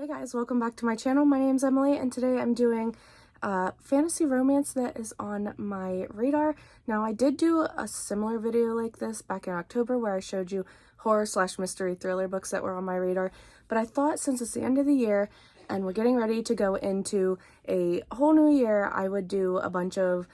Hey guys, welcome back to my channel. My name's Emily and today I'm doing fantasy romance that is on my radar. Now I did do a similar video like this back in October where I showed you horror/mystery thriller books that were on my radar, but I thought since it's the end of the year and we're getting ready to go into a whole new year, I would do a bunch of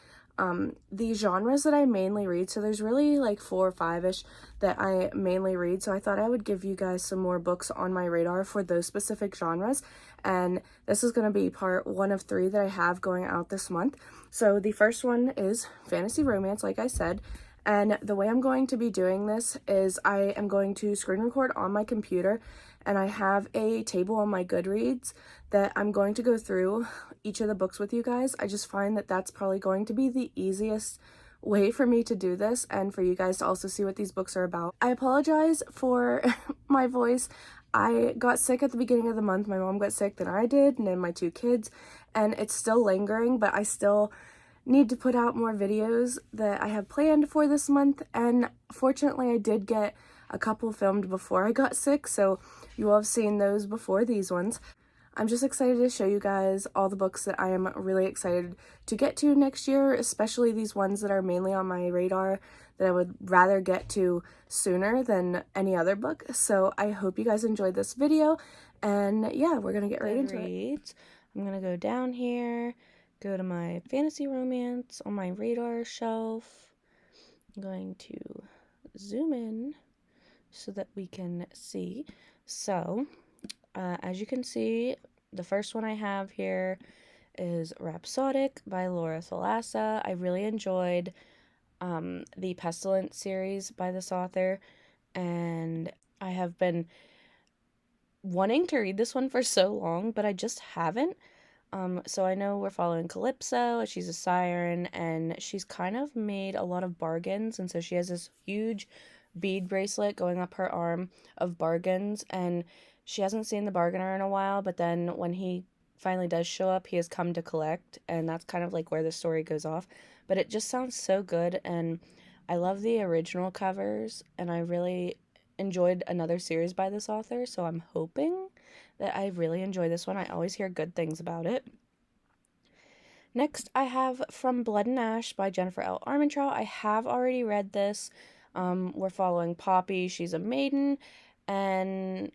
the genres that I mainly read. So there's really like 4 or 5-ish that I mainly read. So I thought I would give you guys some more books on my radar for those specific genres. And this is going to be part 1 of 3 that I have going out this month. So the first one is fantasy romance, like I said. And the way I'm going to be doing this is I am going to screen record on my computer, and I have a table on my Goodreads that I'm going to go through each of the books with you guys. I just find that that's probably going to be the easiest way for me to do this and for you guys to also see what these books are about. I apologize for my voice. I got sick at the beginning of the month. My mom got sick, then I did, and then my 2 kids, and it's still lingering, but I still need to put out more videos that I have planned for this month, and fortunately I did get a couple filmed before I got sick, so you will have seen those before these ones. I'm just excited to show you guys all the books that I am really excited to get to next year, especially these ones that are mainly on my radar that I would rather get to sooner than any other book. So I hope you guys enjoyed this video, and yeah, we're gonna get right into it. I'm gonna go down here, go to my fantasy romance on my radar shelf. I'm going to zoom in so that we can see. So as you can see, the first one I have here is Rapsodic by Laura Thalassa. I really enjoyed the Pestilence series by this author, and I have been wanting to read this one for so long, but I just haven't. So I know we're following Calypso. She's a siren, and she's kind of made a lot of bargains, and so she has this huge bead bracelet going up her arm of bargains, and she hasn't seen the bargainer in a while, but then when he finally does show up, he has come to collect, and that's kind of like where the story goes off. But it just sounds so good, and I love the original covers, and I really enjoyed another series by this author, so I'm hoping that I really enjoy this one. I always hear good things about it. Next, I have From Blood and Ash by Jennifer L. Armentrout. I have already read this. We're following Poppy. She's a maiden, and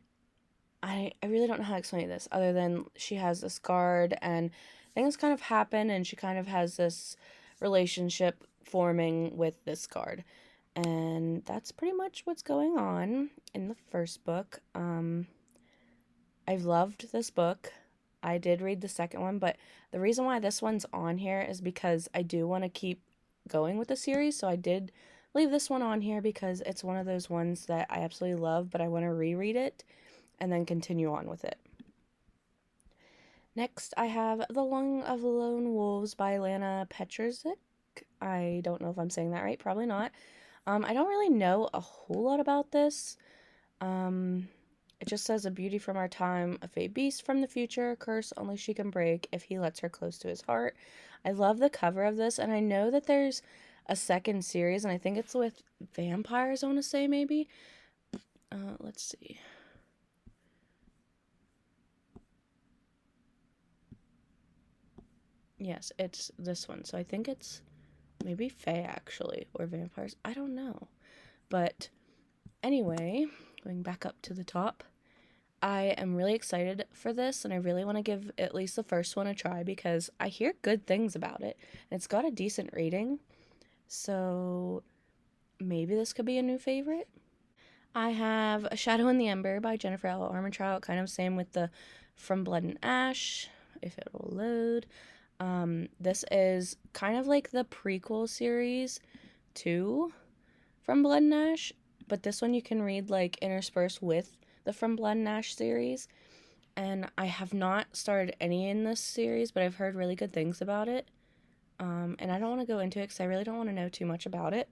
I really don't know how to explain this other than she has this guard, and things kind of happen, and she kind of has this relationship forming with this guard. And that's pretty much what's going on in the first book. I've loved this book. I did read the second one, but the reason why this one's on here is because I do want to keep going with the series, so I did leave this one on here because it's one of those ones that I absolutely love, but I want to reread it and then continue on with it. Next, I have The Lung of Lone Wolves by Lana Petrzik. I don't know if I'm saying that right, probably not. I don't really know a whole lot about this. It just says, a beauty from our time, a fey beast from the future, a curse only she can break if he lets her close to his heart. I love the cover of this, and I know that there's a second series, and I think it's with vampires, I want to say, maybe. Let's see. Yes, it's this one, so I think it's maybe fae, actually, or vampires. I don't know. But anyway, going back up to the top, I am really excited for this, and I really want to give at least the first one a try because I hear good things about it, and it's got a decent rating, so maybe this could be a new favorite. I have A Shadow in the Ember by Jennifer L. Armentrout, kind of same with the From Blood and Ash, if it will load. This is kind of like the prequel series to From Blood and Ash, but this one you can read like interspersed with the From Blood and Ash series, and I have not started any in this series, but I've heard really good things about it, and I don't want to go into it because I really don't want to know too much about it,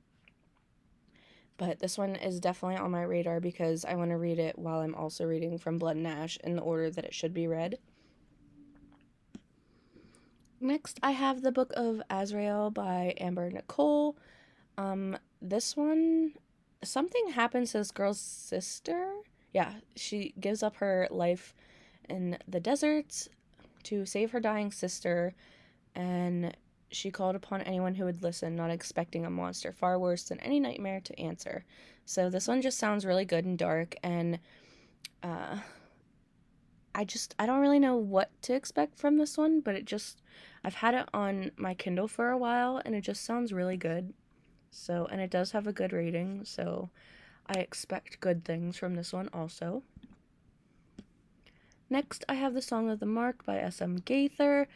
but this one is definitely on my radar because I want to read it while I'm also reading From Blood and Ash in the order that it should be read. Next, I have the Book of Azrael by Amber Nicole. This one, something happens to this girl's sister. Yeah, she gives up her life in the deserts to save her dying sister, and she called upon anyone who would listen, not expecting a monster far worse than any nightmare to answer. So this one just sounds really good and dark, and I don't really know what to expect from this one, but I've had it on my Kindle for a while, and it just sounds really good. So, and it does have a good rating, so I expect good things from this one also. Next, I have The Song of the Mark by S.M. Gaither.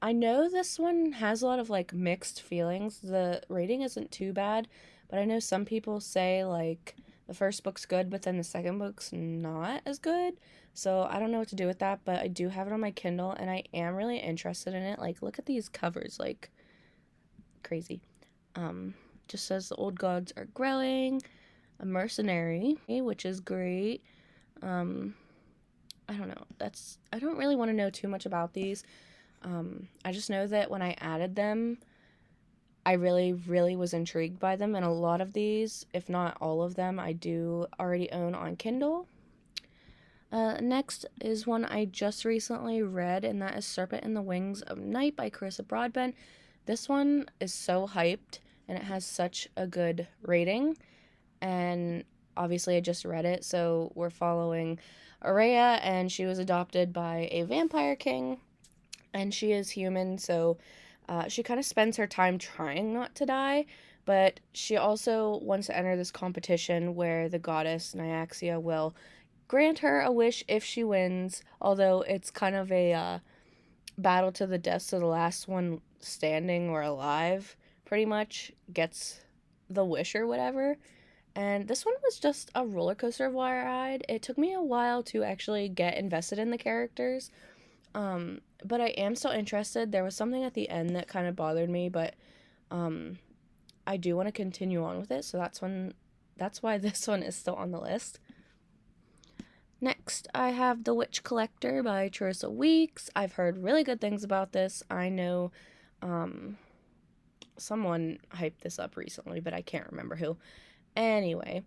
I know this one has a lot of, like, mixed feelings. The rating isn't too bad, but I know some people say, like, the first book's good, but then the second book's not as good. So I don't know what to do with that, but I do have it on my Kindle, and I am really interested in it. Like, look at these covers, like, crazy. Just says the old gods are growing, a mercenary, which is great. I don't know. I don't really want to know too much about these. I just know that when I added them, I really, really was intrigued by them, and a lot of these, if not all of them, I do already own on Kindle. Next is one I just recently read, and that is Serpent in the Wings of Night by Carissa Broadbent. This one is so hyped, and it has such a good rating, and obviously I just read it, so we're following Araya, and she was adopted by a vampire king, and she is human, so she kind of spends her time trying not to die, but she also wants to enter this competition where the goddess Nyaxia will grant her a wish if she wins, although it's kind of a battle to the death, so the last one standing or alive pretty much gets the wish or whatever. And this one was just a roller coaster of a ride. It took me a while to actually get invested in the characters, but I am still interested. There was something at the end that kind of bothered me, but I do want to continue on with it, so that's why this one is still on the list. Next, I have The Witch Collector by Charissa Weeks. I've heard really good things about this. I know someone hyped this up recently, but I can't remember who. Anyway,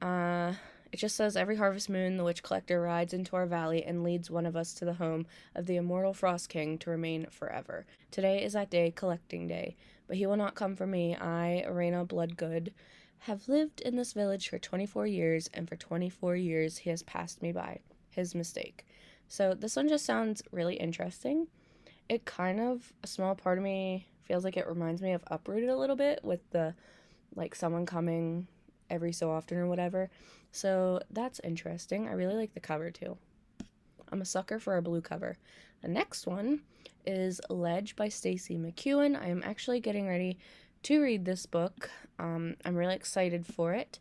it just says, every harvest moon, the Witch Collector rides into our valley and leads one of us to the home of the immortal Frost King to remain forever. Today is that day, collecting day, but he will not come for me. I, Arena Bloodgood, have lived in this village for 24 years, and for 24 years he has passed me by. His mistake. So this one just sounds really interesting. It kind of, a small part of me feels like it reminds me of Uprooted a little bit, with the, like, someone coming every so often or whatever. So that's interesting. I really like the cover too. I'm a sucker for a blue cover. The next one is Ledge by Stacey McEwen. I am actually getting ready to read this book. I'm really excited for it.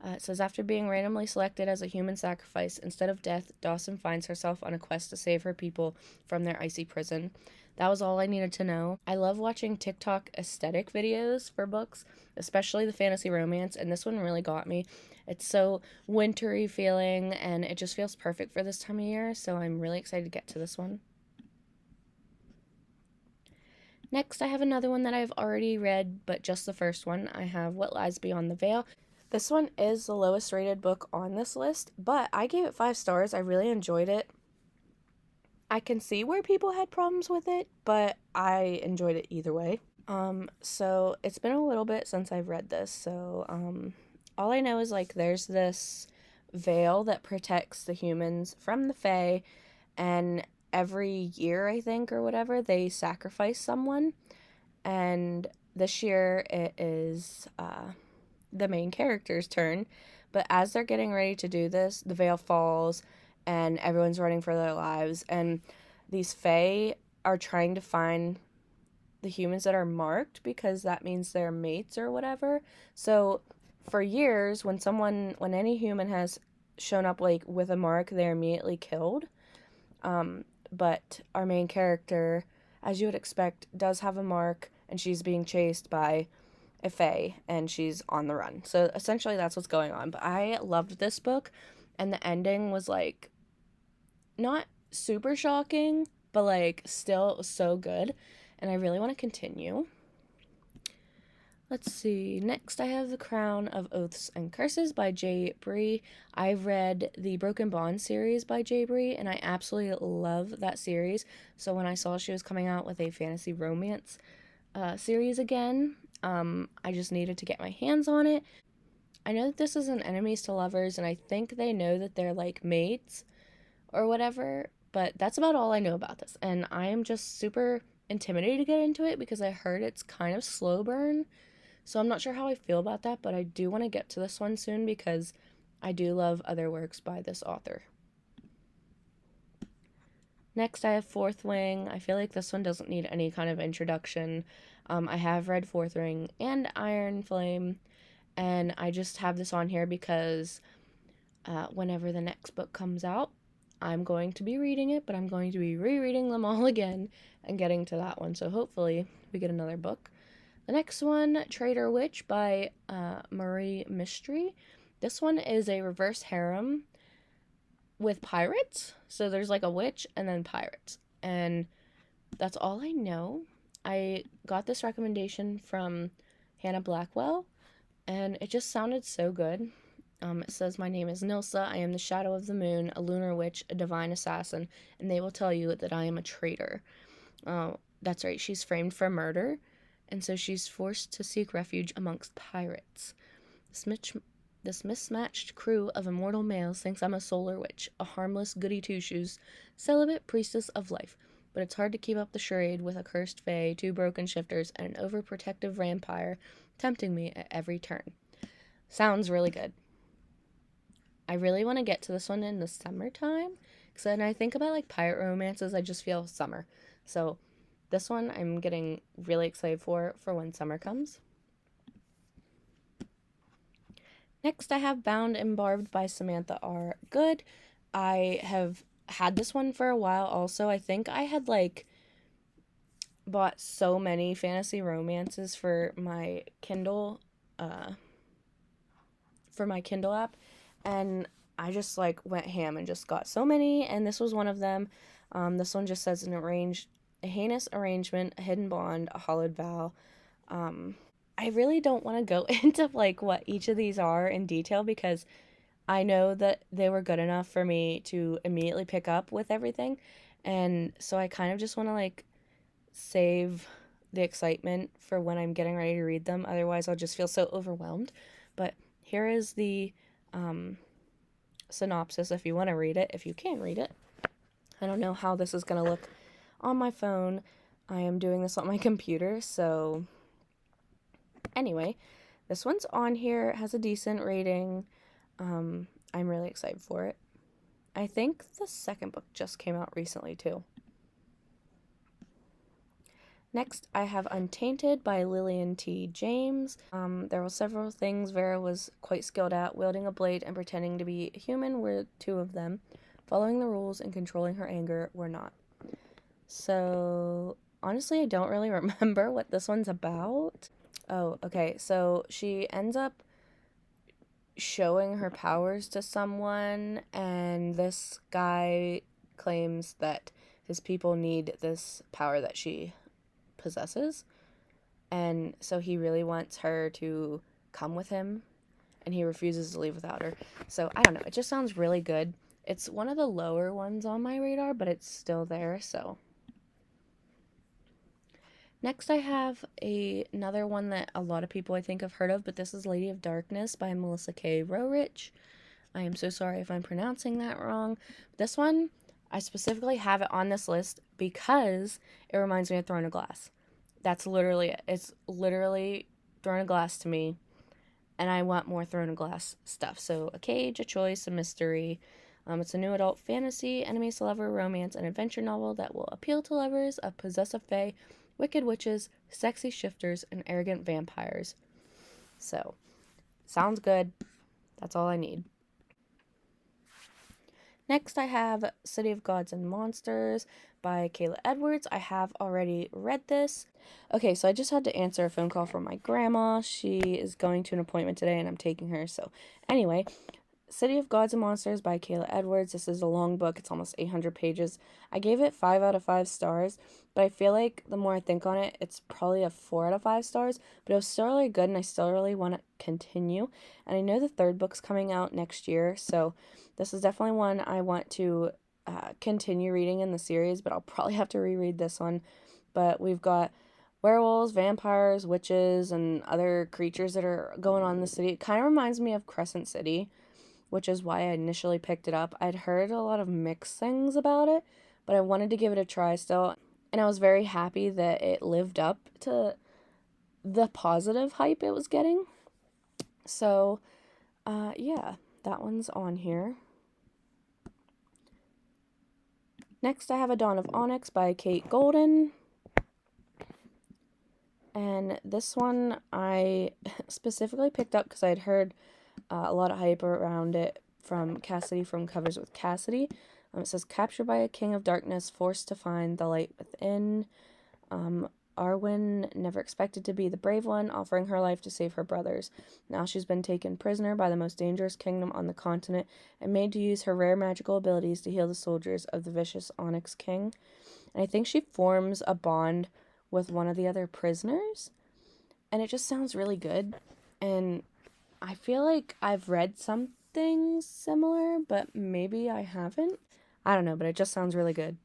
It says, after being randomly selected as a human sacrifice, instead of death, Dawson finds herself on a quest to save her people from their icy prison. That was all I needed to know. I love watching TikTok aesthetic videos for books, especially the fantasy romance, and this one really got me. It's so wintry feeling, and it just feels perfect for this time of year, so I'm really excited to get to this one. Next, I have another one that I've already read, but just the first one. I have What Lies Beyond the Veil. This one is the lowest rated book on this list, but I gave it 5 stars. I really enjoyed it. I can see where people had problems with it, but I enjoyed it either way. So it's been a little bit since I've read this, so all I know is, like, there's this veil that protects the humans from the Fae, and every year, I think, or whatever, they sacrifice someone, and this year it is the main character's turn, but as they're getting ready to do this, the veil falls, and everyone's running for their lives, and these Fae are trying to find the humans that are marked, because that means they're mates or whatever. So for years, when any human has shown up, like, with a mark, they're immediately killed. But our main character, as you would expect, does have a mark, and she's being chased by a Fae, and she's on the run. So essentially that's what's going on. But I loved this book, and the ending was, like, not super shocking, but, like, still so good, and I really want to continue. Let's see. Next, I have The Crown of Oaths and Curses by J. Bree. I've read the Broken Bond series by J. Bree, and I absolutely love that series. So when I saw she was coming out with a fantasy romance series again, I just needed to get my hands on it. I know that this is an enemies to lovers, and I think they know that they're like mates or whatever, but that's about all I know about this. And I am just super intimidated to get into it because I heard it's kind of slow burn. So I'm not sure how I feel about that, but I do want to get to this one soon because I do love other works by this author. Next, I have Fourth Wing. I feel like this one doesn't need any kind of introduction. I have read Fourth Ring and Iron Flame, and I just have this on here because whenever the next book comes out, I'm going to be reading it, but I'm going to be rereading them all again and getting to that one. So hopefully we get another book. The next one, Traitor Witch by Marie Mystery. This one is a reverse harem with pirates. So there's like a witch and then pirates. And that's all I know. I got this recommendation from Hannah Blackwell, and it just sounded so good. It says, "My name is Nilsa. I am the shadow of the moon, a lunar witch, a divine assassin, and they will tell you that I am a traitor." Oh, that's right. She's framed for murder, and so she's forced to seek refuge amongst pirates. This mismatched crew of immortal males thinks I'm a solar witch, a harmless goody two-shoes, celibate priestess of life. But it's hard to keep up the charade with a cursed fae, two broken shifters, and an overprotective vampire tempting me at every turn. Sounds really good. I really want to get to this one in the summertime, because when I think about like pirate romances, I just feel summer. So this one I'm getting really excited for when summer comes. Next, I have Bound and Barbed by Samantha R. Good. I have had this one for a while also. I think I had like bought so many fantasy romances for my Kindle app, and I just like went ham and just got so many, and this was one of them. This one just says a heinous arrangement, a hidden bond, a hollowed vow. I really don't want to go into like what each of these are in detail because I know that they were good enough for me to immediately pick up with everything, and so I kind of just want to like save the excitement for when I'm getting ready to read them. Otherwise, I'll just feel so overwhelmed. But here is the synopsis if you want to read it, if you can read it. I don't know how this is going to look on my phone. I am doing this on my computer, so anyway, this one's on here. It has a decent rating. I'm really excited for it. I think the second book just came out recently, too. Next, I have Untainted by Lillian T. James. There were several things Vera was quite skilled at. Wielding a blade and pretending to be human were two of them. Following the rules and controlling her anger were not. So, honestly, I don't really remember what this one's about. Oh, okay. So, she ends up showing her powers to someone, and this guy claims that his people need this power that she possesses, and so he really wants her to come with him, and he refuses to leave without her. So I don't know, it just sounds really good. It's one of the lower ones on my radar, but it's still there. So next I have another one that a lot of people I think have heard of, but this is Lady of Darkness by Melissa K. Rorich. I am so sorry if I'm pronouncing that wrong. This one, I specifically have it on this list because it reminds me of Throne of Glass. That's literally it. It's literally Throne of Glass to me, and I want more Throne of Glass stuff. So, a cage, a choice, a mystery. It's a new adult fantasy, enemies to lover, romance, and adventure novel that will appeal to lovers of possessive fae, wicked witches, sexy shifters, and arrogant vampires. So, sounds good. That's all I need. Next, I have City of Gods and Monsters by Kayla Edwards. I have already read this. Okay, so I just had to answer a phone call from my grandma. She is going to an appointment today, and I'm taking her. So, anyway, City of Gods and Monsters by Kayla Edwards. This is a long book. It's almost 800 pages. I gave it 5 out of 5 stars, but I feel like the more I think on it, it's probably a 4 out of 5 stars, but it was still really good, and I still really want to continue. And I know the 3rd book's coming out next year, so this is definitely one I want to continue reading in the series, but I'll probably have to reread this one. But we've got werewolves, vampires, witches, and other creatures that are going on in the city. It kind of reminds me of Crescent City, which is why I initially picked it up. I'd heard a lot of mixed things about it, but I wanted to give it a try still, and I was very happy that it lived up to the positive hype it was getting. So, yeah, that one's on here. Next, I have A Dawn of Onyx by Kate Golden. And this one I specifically picked up because I'd heard a lot of hype around it from Cassidy from Covers with Cassidy. It says, captured by a king of darkness, forced to find the light within. Arwen never expected to be the brave one, offering her life to save her brothers. Now she's been taken prisoner by the most dangerous kingdom on the continent and made to use her rare magical abilities to heal the soldiers of the vicious Onyx King. And I think she forms a bond with one of the other prisoners, and it just sounds really good. And I feel like I've read something similar, but maybe I haven't. I don't know, but it just sounds really good.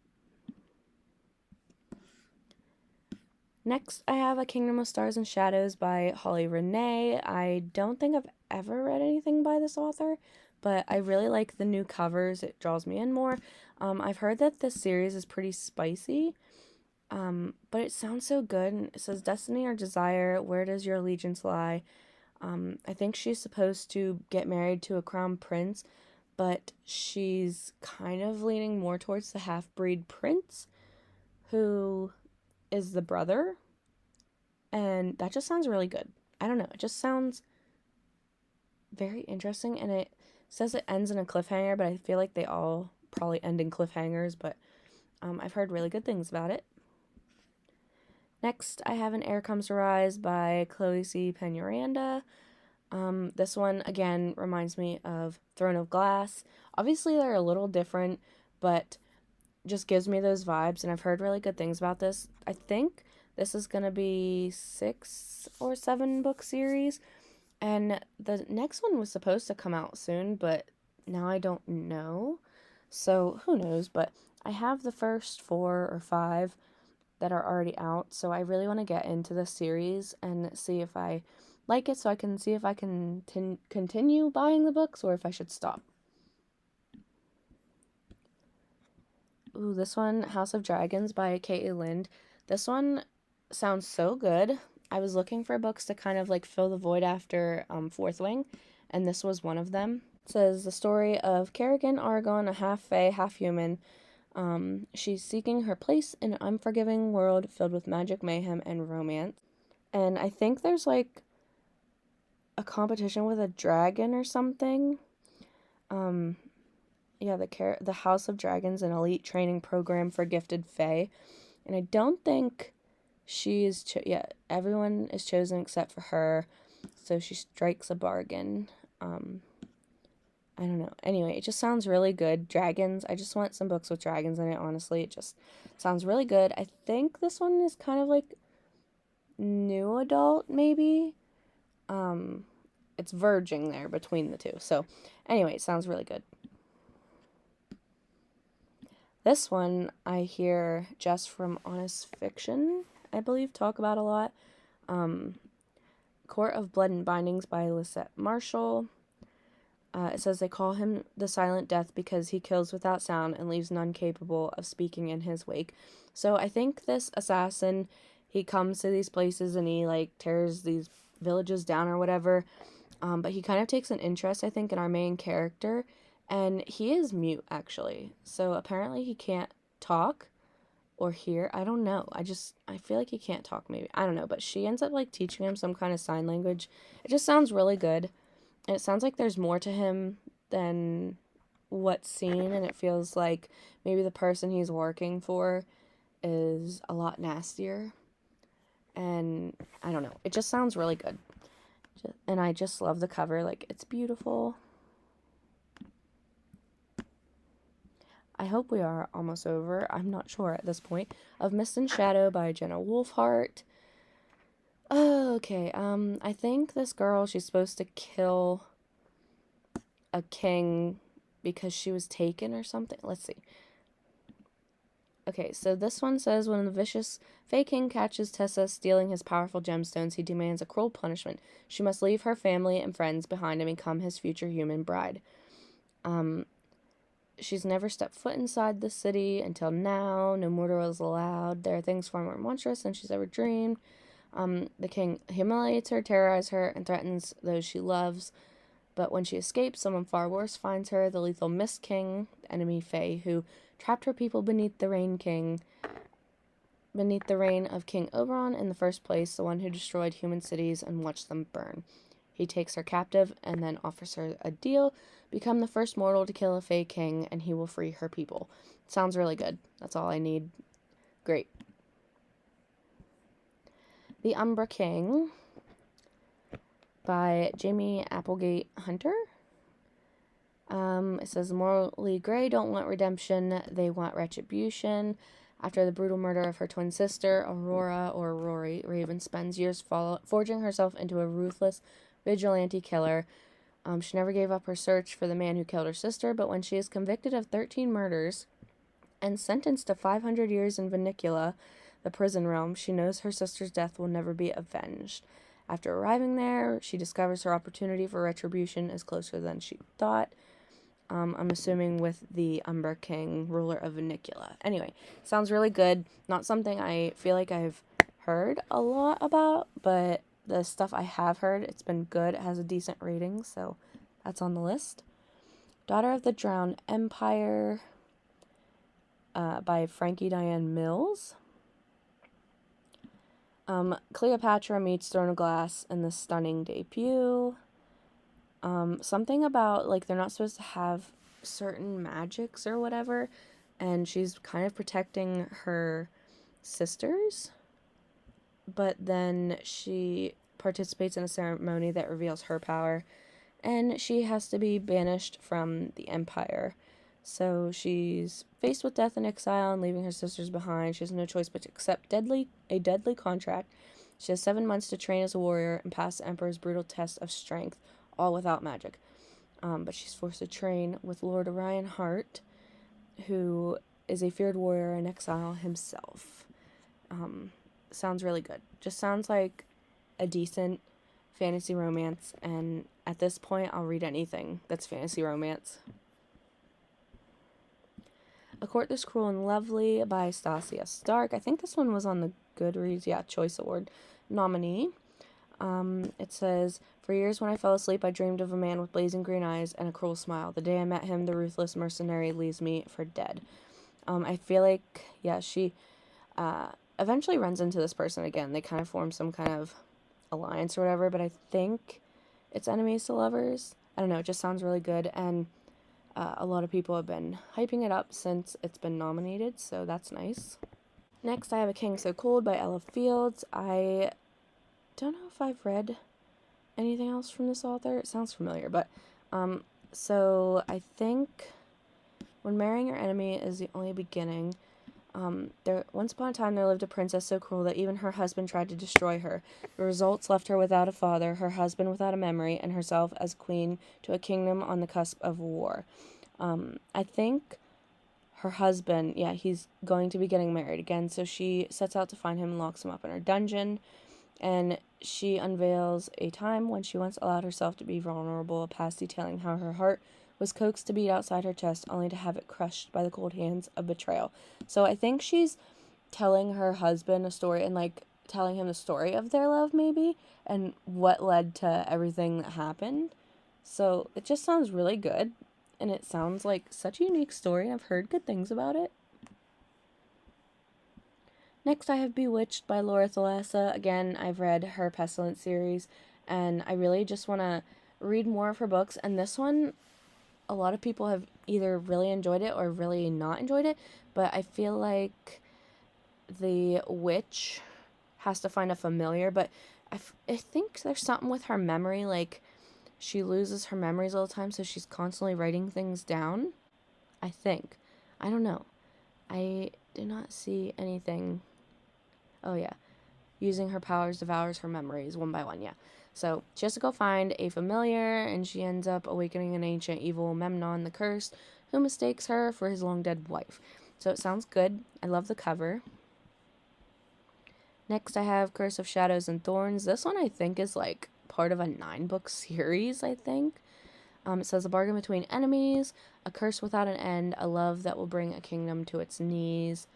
Next, I have A Kingdom of Stars and Shadows by Holly Renee. I don't think I've ever read anything by this author, but I really like the new covers. It draws me in more. I've heard that this series is pretty spicy, but it sounds so good. It says, destiny or desire, where does your allegiance lie? I think she's supposed to get married to a crown prince, but she's kind of leaning more towards the half-breed prince, who is the brother, and that just sounds really good. I don't know, it just sounds very interesting, and it says it ends in a cliffhanger, but I feel like they all probably end in cliffhangers, but I've heard really good things about it. Next, I have An Air Comes to Rise by Chloe C. Peñaranda. This one, again, reminds me of Throne of Glass. Obviously, they're a little different, but just gives me those vibes, and I've heard really good things about this. I think this is going to be 6 or 7 book series, and the next one was supposed to come out soon, but now I don't know, so who knows. But I have the first 4 or 5 that are already out, so I really want to get into this series and see if I like it, so I can see if I can continue buying the books or if I should stop. Ooh, this one, House of Dragons by K.A. Lind. This one sounds so good. I was looking for books to kind of like fill the void after Fourth Wing, and this was one of them. It says the story of Kerrigan Argon, a half-fae, half-human. She's seeking her place in an unforgiving world filled with magic, mayhem, and romance. And I think there's like a competition with a dragon or something. Yeah, the House of Dragons, an elite training program for gifted fae. And I don't think she is, everyone is chosen except for her. So she strikes a bargain. I don't know. Anyway, it just sounds really good. Dragons. I just want some books with dragons in it, honestly. It just sounds really good. I think this one is kind of like new adult, maybe. It's verging there between the two. So, anyway, it sounds really good. This one I hear Jess from Honest Fiction, I believe, talk about a lot. Court of Blood and Bindings by Lisette Marshall. It says they call him the Silent Death because he kills without sound and leaves none capable of speaking in his wake. So I think this assassin, he comes to these places and he like tears these villages down or whatever. But he kind of takes an interest, I think, in our main character, and he is mute actually. So apparently he can't talk or hear. I don't know. I feel like he can't talk maybe. I don't know, but she ends up like teaching him some kind of sign language. It just sounds really good. And it sounds like there's more to him than what's seen, and it feels like maybe the person he's working for is a lot nastier. And I don't know. It just sounds really good. And I just love the cover. Like, it's beautiful. I hope we are almost over. I'm not sure at this point. Of Mist and Shadow by Jenna Wolfhart. Okay, I think this girl, she's supposed to kill a king because she was taken or something. Let's see. Okay, so this one says, when the vicious Fey King catches Tessa stealing his powerful gemstones, he demands a cruel punishment. She must leave her family and friends behind and become his future human bride. She's never stepped foot inside the city until now. No mortal is allowed. There are things far more monstrous than she's ever dreamed. The king humiliates her, terrorizes her, and threatens those she loves. But when she escapes, someone far worse finds her, the lethal Mist King, the enemy Fae, who trapped her people beneath the reign of King Oberon in the first place, the one who destroyed human cities and watched them burn. He takes her captive and then offers her a deal. Become the first mortal to kill a Fae King, and he will free her people. Sounds really good. That's all I need. Great. The Umbra King by Jamie Applegate Hunter. It says, morally gray don't want redemption, they want retribution. After the brutal murder of her twin sister, Aurora, or Rory, Raven spends years forging herself into a ruthless vigilante killer. She never gave up her search for the man who killed her sister, but when she is convicted of 13 murders and sentenced to 500 years in Vinicula, the prison realm, she knows her sister's death will never be avenged. After arriving there, she discovers her opportunity for retribution is closer than she thought. I'm assuming with the Umbra King, ruler of Vinicula. Anyway, sounds really good. Not something I feel like I've heard a lot about, but the stuff I have heard, it's been good. It has a decent rating, so that's on the list. Daughter of the Drowned Empire by Frankie Diane Mills. Cleopatra meets Throne of Glass in the stunning debut. Something about, like, they're not supposed to have certain magics or whatever, and she's kind of protecting her sisters, but then she participates in a ceremony that reveals her power, and she has to be banished from the Empire. So she's faced with death and exile and leaving her sisters behind. She has no choice but to accept a deadly contract. She has 7 months to train as a warrior and pass the Emperor's brutal test of strength, all without magic. But she's forced to train with Lord Orion Hart, who is a feared warrior in exile himself. Sounds really good. Just sounds like a decent fantasy romance, and at this point, I'll read anything that's fantasy romance. A Court This Cruel and Lovely by Stasia Stark. I think this one was on the Goodreads, Choice Award nominee. It says, for years when I fell asleep, I dreamed of a man with blazing green eyes and a cruel smile. The day I met him, the ruthless mercenary leaves me for dead. I feel like, she eventually runs into this person again. They kind of form some kind of alliance or whatever, but I think it's enemies to lovers. I don't know, it just sounds really good, and a lot of people have been hyping it up since it's been nominated, so that's nice. Next, I have A King So Cold by Ella Fields. I don't know if I've read anything else from this author. It sounds familiar, but so I think when marrying your enemy is the only beginning. Once upon a time there lived a princess so cruel that even her husband tried to destroy her. The results left her without a father, her husband without a memory, and herself as queen to a kingdom on the cusp of war. I think her husband, he's going to be getting married again, so she sets out to find him and locks him up in her dungeon. And she unveils a time when she once allowed herself to be vulnerable, a past detailing how her heart was coaxed to beat outside her chest, only to have it crushed by the cold hands of betrayal. So I think she's telling her husband a story, and, like, telling him the story of their love, maybe, and what led to everything that happened. So it just sounds really good, and it sounds like such a unique story. I've heard good things about it. Next, I have Bewitched by Laura Thalassa. Again, I've read her Pestilence series, and I really just want to read more of her books. And this one, a lot of people have either really enjoyed it or really not enjoyed it, but I feel like the witch has to find a familiar, but I think there's something with her memory, like, she loses her memories all the time, so she's constantly writing things down, I think. I don't know. I did not see anything. Oh, yeah. Using her powers devours her memories one by one, yeah. So she has to go find a familiar, and she ends up awakening an ancient evil Memnon the Cursed, who mistakes her for his long-dead wife. So it sounds good. I love the cover. Next, I have Curse of Shadows and Thorns. This one, I think, is like part of a 9-book series, I think. It says a bargain between enemies, a curse without an end, a love that will bring a kingdom to its knees.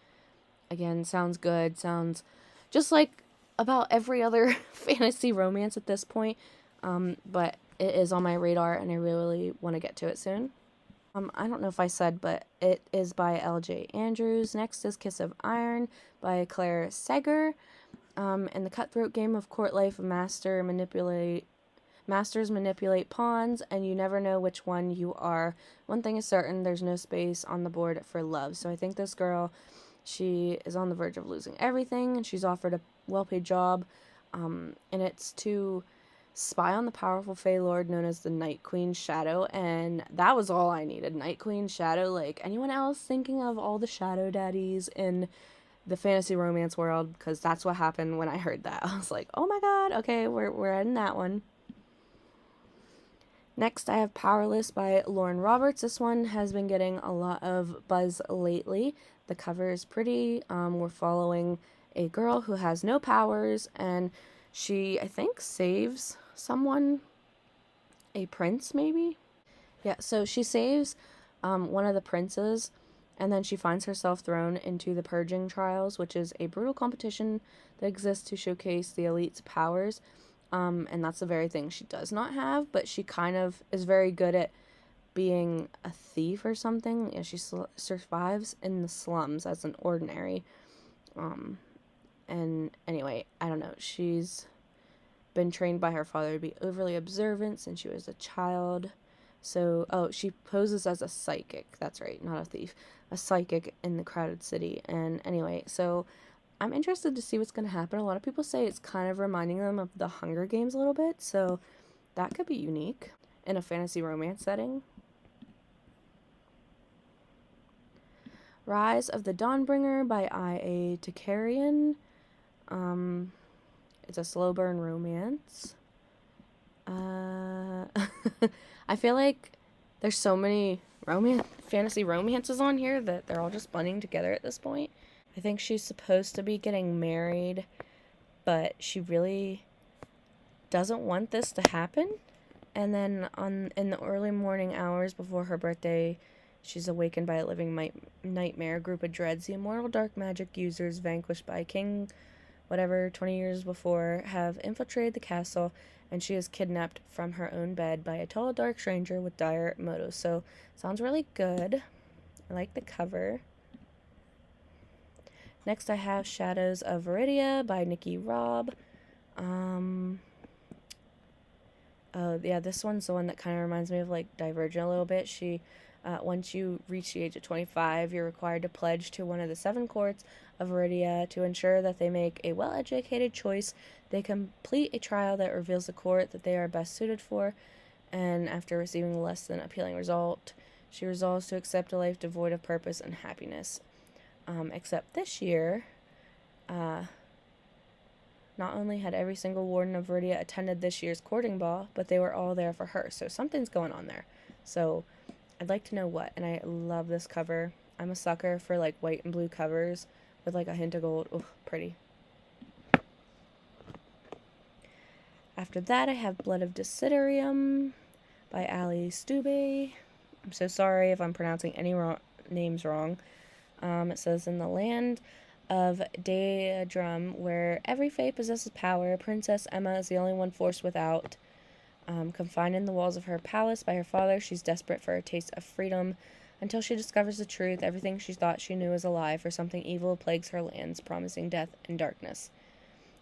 Again, sounds good. Sounds just like about every other fantasy romance at this point. But it is on my radar, and I really want to get to it soon. I don't know if I said, but it is by L.J. Andrews. Next is Kiss of Iron by Claire Seger. In the cutthroat game of court life, masters manipulate pawns, and you never know which one you are. One thing is certain, there's no space on the board for love. So I think this girl, she is on the verge of losing everything, and she's offered a well-paid job, and it's to spy on the powerful Fey Lord known as the Night Queen Shadow, and that was all I needed. Night Queen Shadow. Like, anyone else thinking of all the shadow daddies in the fantasy romance world? Because that's what happened when I heard that. I was like, oh my god, okay, we're in that one. Next, I have Powerless by Lauren Roberts. This one has been getting a lot of buzz lately. The cover is pretty. We're following a girl who has no powers, and she, I think, saves someone. A prince, maybe? Yeah, so she saves one of the princes, and then she finds herself thrown into the Purging Trials, which is a brutal competition that exists to showcase the elite's powers. And that's the very thing she does not have, but she kind of is very good at being a thief or something. Yeah, she survives in the slums as an ordinary. And anyway, I don't know. She's been trained by her father to be overly observant since she was a child. So, she poses as a psychic. That's right, not a thief. A psychic in the crowded city. And anyway, so I'm interested to see what's going to happen. A lot of people say it's kind of reminding them of the Hunger Games a little bit, so that could be unique in a fantasy romance setting. Rise of the Dawnbringer by I.A. Takarian. It's a slow burn romance. I feel like there's so many fantasy romances on here that they're all just blending together at this point. I think she's supposed to be getting married, but she really doesn't want this to happen. And then in the early morning hours before her birthday, she's awakened by a living nightmare. A group of dreads, the immortal dark magic users vanquished by King, 20 years before, have infiltrated the castle, and she is kidnapped from her own bed by a tall, dark stranger with dire motives. So, sounds really good. I like the cover. Next, I have Shadows of Viridia by Nikki Robb. Oh, yeah, this one's the one that kind of reminds me of, like, Divergent a little bit. Once you reach the age of 25, you're required to pledge to one of the 7 courts of Viridia to ensure that they make a well-educated choice. They complete a trial that reveals the court that they are best suited for, and after receiving a less than appealing result, she resolves to accept a life devoid of purpose and happiness. Except this year, not only had every single warden of Viridia attended this year's courting ball, but they were all there for her. So something's going on there. So I'd like to know what. And I love this cover. I'm a sucker for like white and blue covers with like a hint of gold. Oh, pretty. After that, I have Blood of Desium by Ali Stube. I'm so sorry if I'm pronouncing any names wrong. It says, in the land of Daedrum, where every fae possesses power, Princess Emma is the only one forced without. Confined in the walls of her palace by her father, she's desperate for a taste of freedom. Until she discovers the truth, everything she thought she knew is a lie, for something evil plagues her lands, promising death and darkness.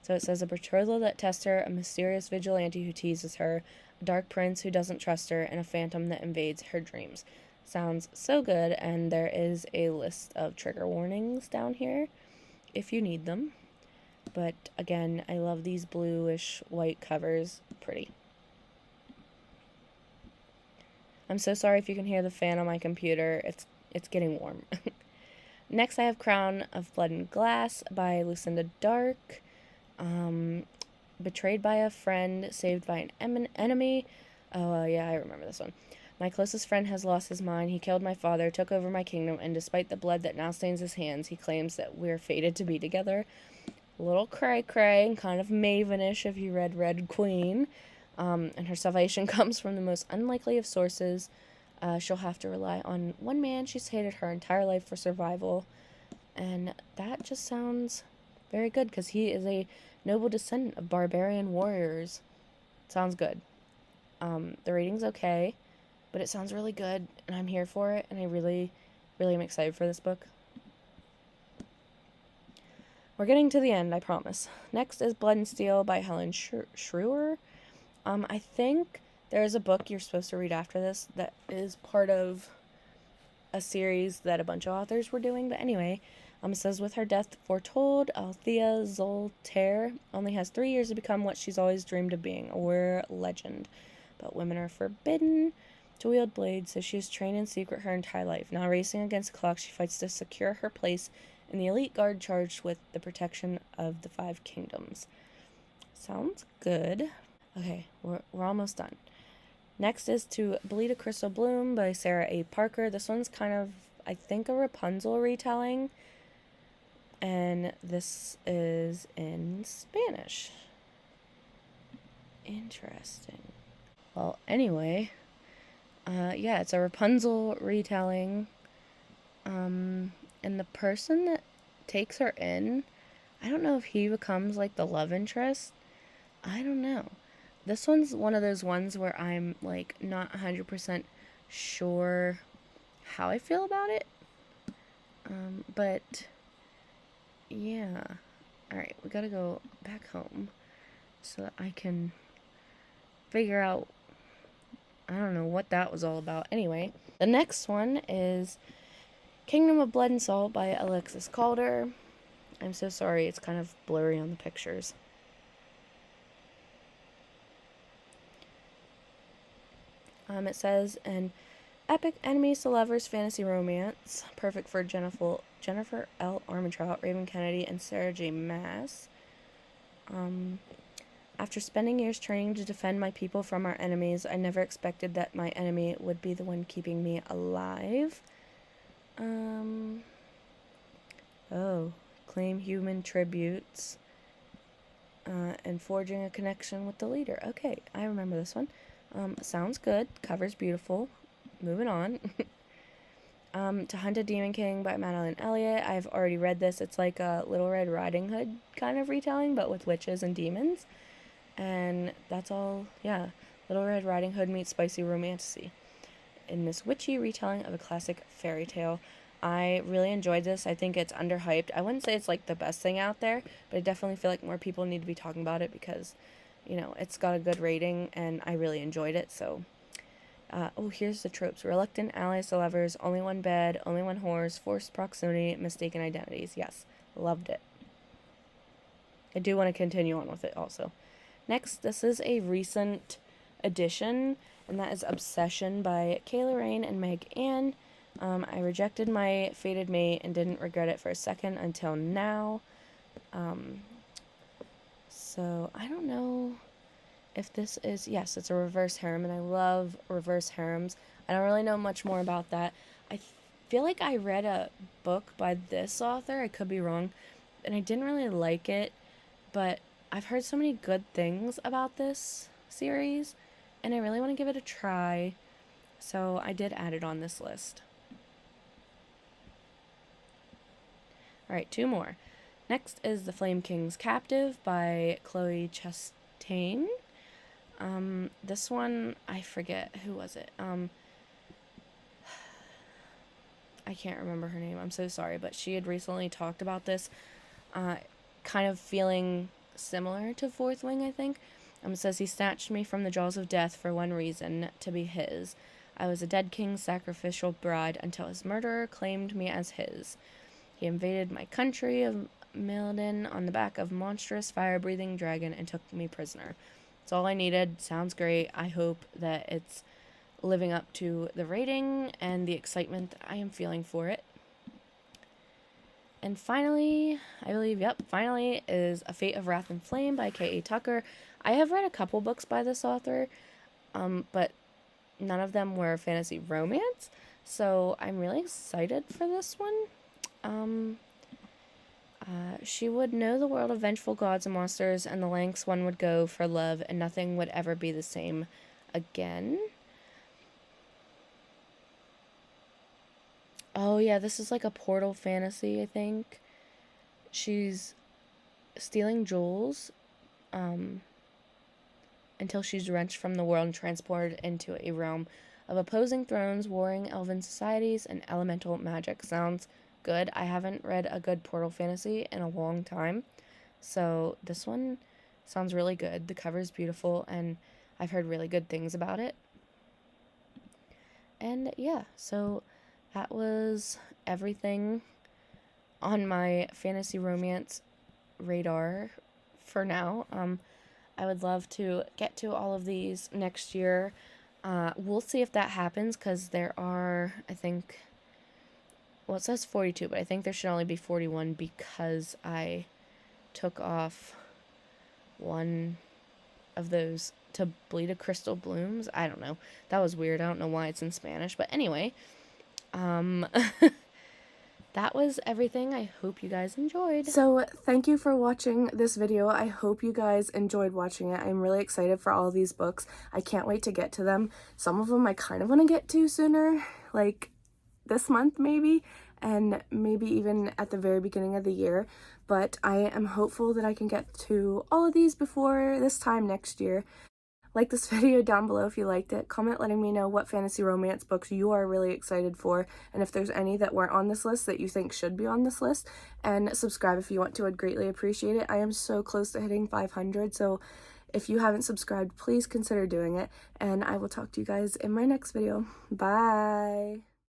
So it says, a betrothal that tests her, a mysterious vigilante who teases her, a dark prince who doesn't trust her, and a phantom that invades her dreams. Sounds so good, and there is a list of trigger warnings down here if you need them. But again, I love these bluish white covers. Pretty. I'm so sorry if you can hear the fan on my computer. It's It's getting warm. Next, I have Crown of Blood and Glass by Lucinda Dark. Betrayed by a friend, saved by an enemy. Oh, yeah, I remember this one. My closest friend has lost his mind. He killed my father, took over my kingdom, and despite the blood that now stains his hands, he claims that we're fated to be together. A little cray-cray and kind of Mavenish if you read Red Queen. And her salvation comes from the most unlikely of sources. She'll have to rely on one man she's hated her entire life for survival. And that just sounds very good because he is a noble descendant of barbarian warriors. Sounds good. The rating's okay, but it sounds really good, and I'm here for it, and I really, really am excited for this book. We're getting to the end, I promise. Next is Blood and Steel by Helen Schrewer. I think there is a book you're supposed to read after this that is part of a series that a bunch of authors were doing, but anyway, it says, with her death foretold, Althea Zoltaire only has 3 years to become what she's always dreamed of being, a warrior legend. But women are forbidden to wield blades, so she is trained in secret her entire life. Now racing against the clock, she fights to secure her place in the elite guard charged with the protection of the 5 kingdoms. Sounds good. Okay, we're almost done. Next is To Bleed a Crystal Bloom by Sarah A. Parker. This one's kind of, I think, a Rapunzel retelling. And this is in Spanish. Interesting. Well, anyway, yeah, it's a Rapunzel retelling. And the person that takes her in, I don't know if he becomes, like, the love interest. I don't know. This one's one of those ones where I'm, like, not 100% sure how I feel about it. But yeah. Alright, we gotta go back home so that I can figure out, I don't know what that was all about. Anyway, the next one is Kingdom of Blood and Salt by Alexis Calder. I'm so sorry, it's kind of blurry on the pictures. It says, an epic enemies to lovers fantasy romance, perfect for Jennifer L. Armentrout, Raven Kennedy, and Sarah J. Maas. After spending years training to defend my people from our enemies, I never expected that my enemy would be the one keeping me alive. Claim human tributes, and forging a connection with the leader. Okay, I remember this one. Sounds good. Cover's beautiful. Moving on. To Hunt a Demon King by Madeline Elliott. I've already read this. It's like a Little Red Riding Hood kind of retelling, but with witches and demons. And that's all, yeah. Little Red Riding Hood meets spicy romantasy in this witchy retelling of a classic fairy tale. I really enjoyed this. I think it's underhyped. I wouldn't say it's like the best thing out there, but I definitely feel like more people need to be talking about it because, you know, it's got a good rating and I really enjoyed it. So, here's the tropes. Reluctant allies to lovers, only one bed, only one horse, forced proximity, mistaken identities. Yes, loved it. I do want to continue on with it also. Next, this is a recent edition, and that is Obsession by Kayla Rain and Meg Ann. I rejected my fated mate and didn't regret it for a second until now. So I don't know if this is, yes, it's a reverse harem, and I love reverse harems. I don't really know much more about that. I feel like I read a book by this author, I could be wrong, and I didn't really like it, but I've heard so many good things about this series, and I really want to give it a try, so I did add it on this list. Alright, 2 more. Next is The Flame King's Captive by Chloe Chastain. This one, I forget, who was it? I can't remember her name, I'm so sorry, but she had recently talked about this, kind of feeling similar to Fourth Wing, I think. It says, he snatched me from the jaws of death for one reason, to be his. I was a dead king's sacrificial bride until his murderer claimed me as his. He invaded my country of Milden on the back of a monstrous fire-breathing dragon and took me prisoner. That's all I needed. Sounds great. I hope that it's living up to the rating and the excitement that I am feeling for it. And finally, I believe, finally is A Fate of Wrath and Flame by K.A. Tucker. I have read a couple books by this author, but none of them were fantasy romance, so I'm really excited for this one. She would know the world of vengeful gods and monsters and the lengths one would go for love, and nothing would ever be the same again. Oh yeah, this is like a portal fantasy, I think. She's stealing jewels until she's wrenched from the world and transported into a realm of opposing thrones, warring elven societies, and elemental magic. Sounds good. I haven't read a good portal fantasy in a long time, so this one sounds really good. The cover's beautiful, and I've heard really good things about it. And yeah, so that was everything on my fantasy romance radar for now. I would love to get to all of these next year. We'll see if that happens, because there are, I think, well, it says 42, but I think there should only be 41 because I took off one of those to bleed a crystal blooms. I don't know. That was weird. I don't know why it's in Spanish, but anyway, that was everything. I hope you guys enjoyed. So thank you for watching this video. I hope you guys enjoyed watching it. I'm really excited for all these books. I can't wait to get to them. Some of them I kind of want to get to sooner, like this month maybe, and maybe even at the very beginning of the year. But I am hopeful that I can get to all of these before this time next year. Like this video down below if you liked it. Comment letting me know what fantasy romance books you are really excited for, and if there's any that weren't on this list that you think should be on this list. And subscribe if you want to. I'd greatly appreciate it. I am so close to hitting 500, so if you haven't subscribed, please consider doing it. And I will talk to you guys in my next video. Bye!